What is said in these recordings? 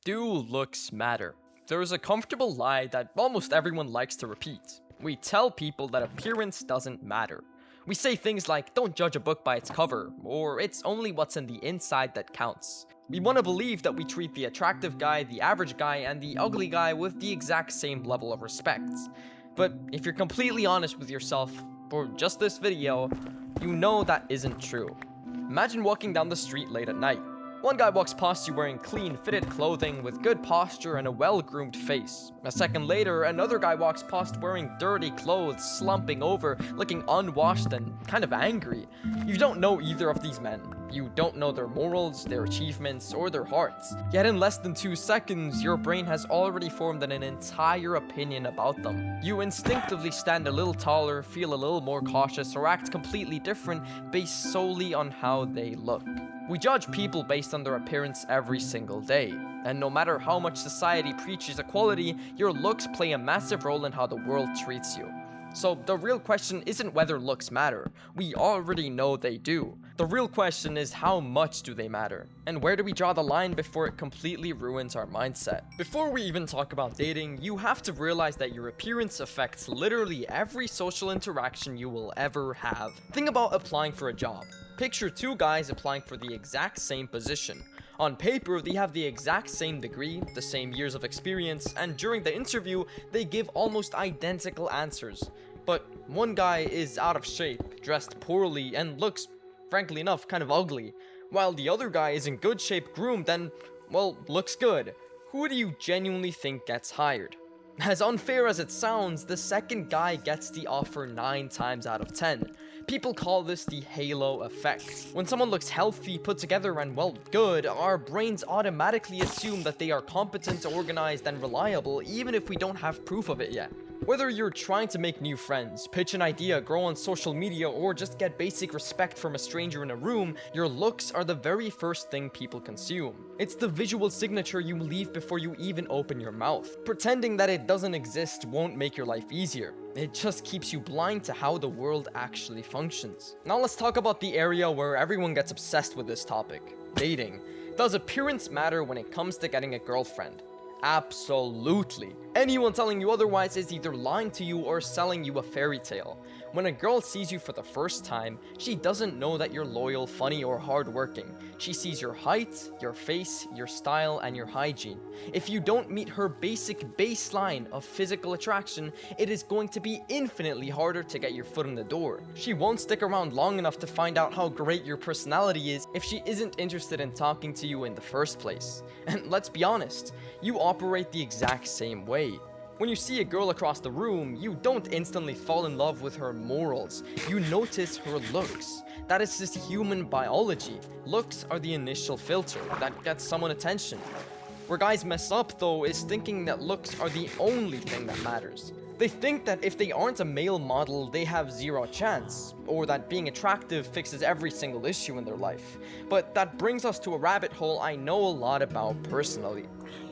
Do looks matter? There is a comfortable lie that almost everyone likes to repeat. We tell people that appearance doesn't matter. We say things like, don't judge a book by its cover, or it's only what's in the inside that counts. We want to believe that we treat the attractive guy, the average guy, and the ugly guy with the exact same level of respect. But if you're completely honest with yourself, for just this video, you know that isn't true. Imagine walking down the street late at night. One guy walks past you wearing clean, fitted clothing with good posture and a well-groomed face. A second later, another guy walks past wearing dirty clothes, slumping over, looking unwashed and kind of angry. You don't know either of these men. You don't know their morals, their achievements, or their hearts. Yet in less than 2 seconds, your brain has already formed an entire opinion about them. You instinctively stand a little taller, feel a little more cautious, or act completely different based solely on how they look. We judge people based on their appearance every single day, and no matter how much society preaches equality, your looks play a massive role in how the world treats you. So the real question isn't whether looks matter, we already know they do. The real question is how much do they matter, and where do we draw the line before it completely ruins our mindset? Before we even talk about dating, you have to realize that your appearance affects literally every social interaction you will ever have. Think about applying for a job. Picture 2 guys applying for the exact same position. On paper, they have the exact same degree, the same years of experience, and during the interview, they give almost identical answers. But one guy is out of shape, dressed poorly, and looks, frankly enough, kind of ugly, while the other guy is in good shape, groomed, and, well, looks good. Who do you genuinely think gets hired? As unfair as it sounds, the second guy gets the offer 9 times out of 10. People call this the halo effect. When someone looks healthy, put together, and well, good, our brains automatically assume that they are competent, organized, and reliable, even if we don't have proof of it yet. Whether you're trying to make new friends, pitch an idea, grow on social media, or just get basic respect from a stranger in a room, your looks are the very first thing people consume. It's the visual signature you leave before you even open your mouth. Pretending that it doesn't exist won't make your life easier. It just keeps you blind to how the world actually functions. Now let's talk about the area where everyone gets obsessed with this topic: dating. Does appearance matter when it comes to getting a girlfriend? Absolutely. Anyone telling you otherwise is either lying to you or selling you a fairy tale. When a girl sees you for the first time, she doesn't know that you're loyal, funny, or hardworking. She sees your height, your face, your style, and your hygiene. If you don't meet her basic baseline of physical attraction, it is going to be infinitely harder to get your foot in the door. She won't stick around long enough to find out how great your personality is if she isn't interested in talking to you in the first place. And let's be honest, you operate the exact same way. When you see a girl across the room, you don't instantly fall in love with her morals. You notice her looks. That is just human biology. Looks are the initial filter that gets someone attention. Where guys mess up, though, is thinking that looks are the only thing that matters. They think that if they aren't a male model, they have zero chance, or that being attractive fixes every single issue in their life. But that brings us to a rabbit hole I know a lot about personally.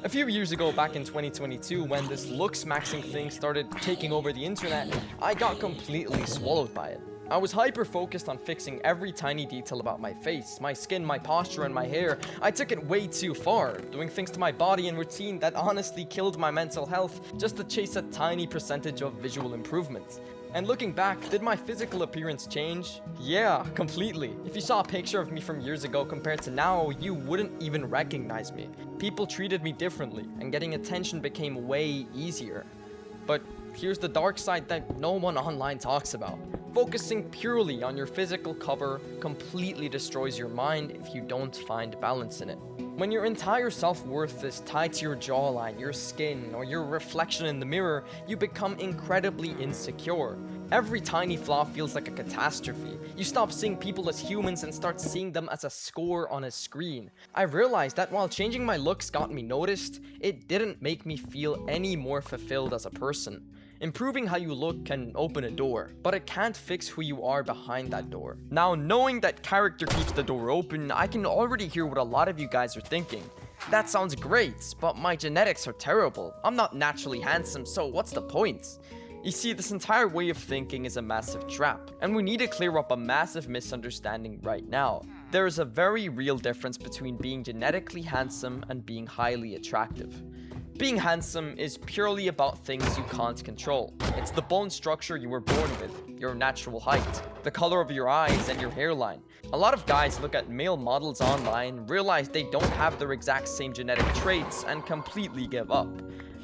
A few years ago, back in 2022, when this looks maxing thing started taking over the internet, I got completely swallowed by it. I was hyper-focused on fixing every tiny detail about my face, my skin, my posture, and my hair. I took it way too far, doing things to my body and routine that honestly killed my mental health just to chase a tiny percentage of visual improvement. And looking back, did my physical appearance change? Yeah, completely. If you saw a picture of me from years ago compared to now, you wouldn't even recognize me. People treated me differently, and getting attention became way easier. But here's the dark side that no one online talks about. Focusing purely on your physical cover completely destroys your mind if you don't find balance in it. When your entire self-worth is tied to your jawline, your skin, or your reflection in the mirror, you become incredibly insecure. Every tiny flaw feels like a catastrophe. You stop seeing people as humans and start seeing them as a score on a screen. I realized that while changing my looks got me noticed, it didn't make me feel any more fulfilled as a person. Improving how you look can open a door, but it can't fix who you are behind that door. Now, knowing that character keeps the door open, I can already hear what a lot of you guys are thinking. That sounds great, but my genetics are terrible. I'm not naturally handsome, so what's the point? You see, this entire way of thinking is a massive trap, and we need to clear up a massive misunderstanding right now. There is a very real difference between being genetically handsome and being highly attractive. Being handsome is purely about things you can't control. It's the bone structure you were born with, your natural height, the color of your eyes, and your hairline. A lot of guys look at male models online, realize they don't have their exact same genetic traits, and completely give up.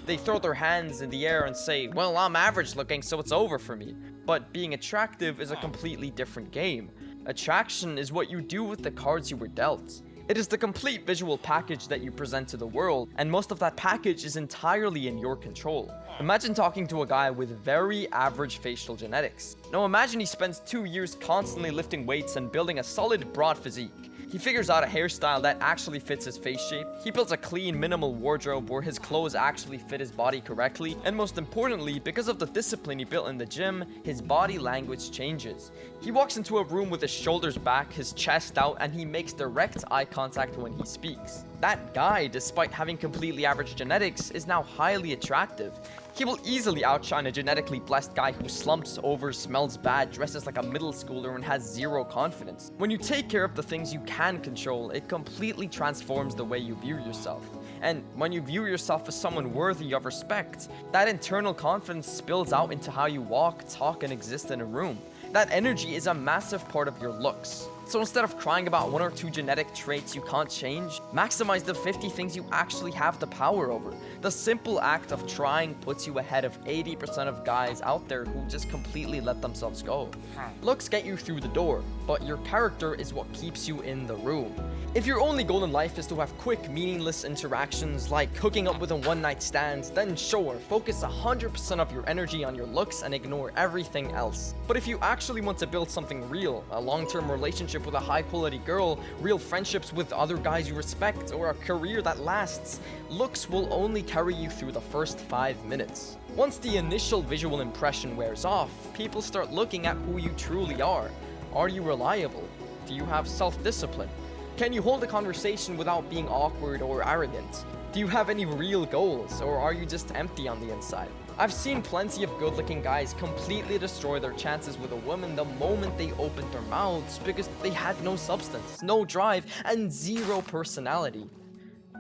They throw their hands in the air and say, well, I'm average looking, so it's over for me. But being attractive is a completely different game. Attraction is what you do with the cards you were dealt. It is the complete visual package that you present to the world, and most of that package is entirely in your control. Imagine talking to a guy with very average facial genetics. Now imagine he spends 2 years constantly lifting weights and building a solid broad physique. He figures out a hairstyle that actually fits his face shape. He builds a clean, minimal wardrobe where his clothes actually fit his body correctly. And most importantly, because of the discipline he built in the gym, his body language changes. He walks into a room with his shoulders back, his chest out, and he makes direct eye contact when he speaks. That guy, despite having completely average genetics, is now highly attractive. He will easily outshine a genetically blessed guy who slumps over, smells bad, dresses like a middle schooler, and has zero confidence. When you take care of the things you can control, it completely transforms the way you view yourself. And when you view yourself as someone worthy of respect, that internal confidence spills out into how you walk, talk, and exist in a room. That energy is a massive part of your looks. So instead of crying about 1 or 2 genetic traits you can't change, maximize the 50 things you actually have the power over. The simple act of trying puts you ahead of 80% of guys out there who just completely let themselves go. Looks get you through the door, but your character is what keeps you in the room. If your only goal in life is to have quick, meaningless interactions like hooking up with a one-night stand, then sure, focus 100% of your energy on your looks and ignore everything else. But if you actually want to build something real, a long-term relationship with a high-quality girl, real friendships with other guys you respect, or a career that lasts, looks will only carry you through the first 5 minutes. Once the initial visual impression wears off, people start looking at who you truly are. Are you reliable? Do you have self-discipline? Can you hold a conversation without being awkward or arrogant? Do you have any real goals, or are you just empty on the inside? I've seen plenty of good-looking guys completely destroy their chances with a woman the moment they opened their mouths because they had no substance, no drive, and zero personality.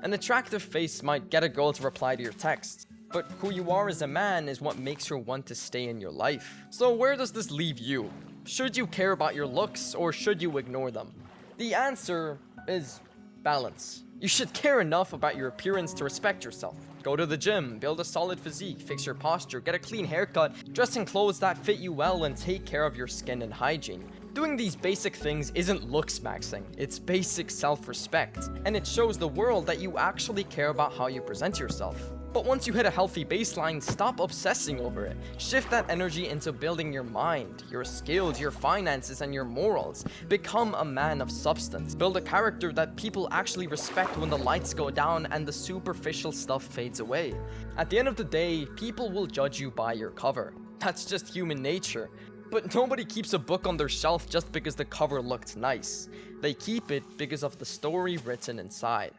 An attractive face might get a girl to reply to your text, but who you are as a man is what makes her want to stay in your life. So where does this leave you? Should you care about your looks, or should you ignore them? The answer is balance. You should care enough about your appearance to respect yourself. Go to the gym, build a solid physique, fix your posture, get a clean haircut, dress in clothes that fit you well, and take care of your skin and hygiene. Doing these basic things isn't looks maxing, it's basic self-respect, and it shows the world that you actually care about how you present yourself. But once you hit a healthy baseline, stop obsessing over it. Shift that energy into building your mind, your skills, your finances, and your morals. Become a man of substance. Build a character that people actually respect when the lights go down and the superficial stuff fades away. At the end of the day, people will judge you by your cover. That's just human nature. But nobody keeps a book on their shelf just because the cover looked nice. They keep it because of the story written inside.